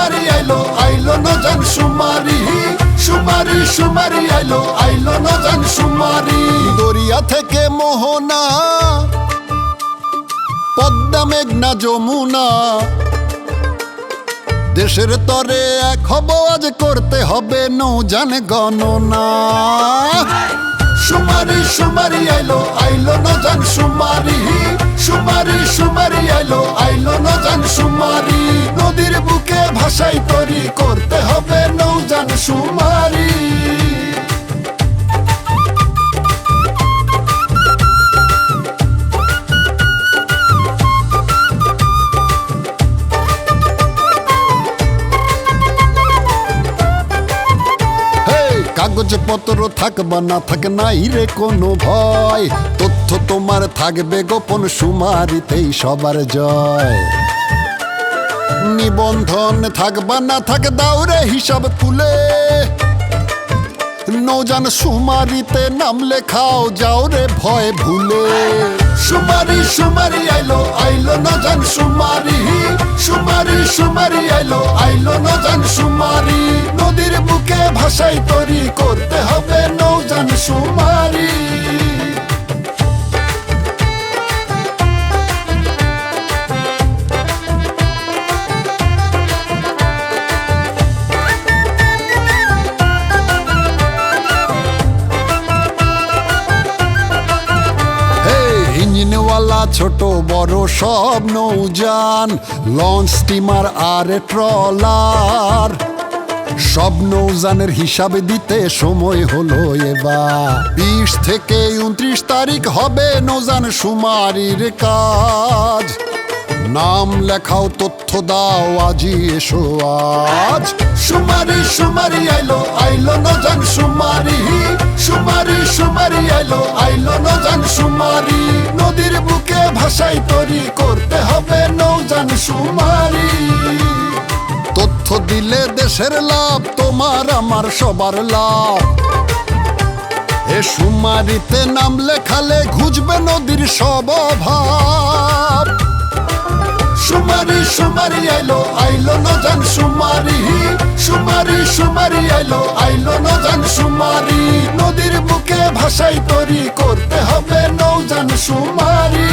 সুমারি আইলো আইলো নজান সুমারি সুমারি সুমারি আইলো আইলো নজান সুমারি দরিয়া থেকে মোহনা পদ্মা মেঘনা যমুনা দেশের তরে এক হব আজ করতে হবে নৌজান গণনা সুমারি সুমারি আইলো আইলো নজান সুমারি সুমারি সুমারি আইলো আইলো নজান সুমারি নদীর বুকে ভাষাই তরি করতে হবে নৌজান সুমারি কাগজপত্র থাকবা না থাকে নাই রে কোনো ভয় তথ্য তোমার থাকবে গোপন সুমারিতেই সবার জয় নিবন্ধন থাকবা না থাকে দাউরে হিসাব তুলে নৌজান সুমারিতে নাম লেখাও যাও রে ভয় ভুলে সুমারি সুমারি আইলো আইলো নজান সুমারি সুমারি সুমারি আইলো আইলো নজান সুমারি নদীর বুকে ভাষাই তরি করতে হবে নৌজান সুমারি ইঞ্জিনওয়ালা ছোট বড় সব নৌযান লঞ্চ স্টিমার আর ট্রলার সব নৌযানের হিসাবে দিতে সময় হলো এবার 20 থেকে 29 তারিখ হবে নৌযান সুমারির কাজ নাম লেখাও তথ্য দাও আজি এসো আজ সুমারি সুমারি আইলো আইলো নজান সুমারি সুমারি সুমারি আইলো আইলো নজান সুমারি নদীর বুকে ভাষাই তরি করতে হবে নৌজান সুমারি তথ্য দিলে দেশের লাভ তোমার আমার সবার লাভ এ সুমারিতে নাম লেখালে ঘুচবে নদীর সব অভাব সুমারি সুমারি আইলো আইলো নজান সুমারি সুমারি সুমারি আইলো আইলো নজান সুমারি নদীর বুকে ভাষাই তরি করতে হবে নৌজান সুমারি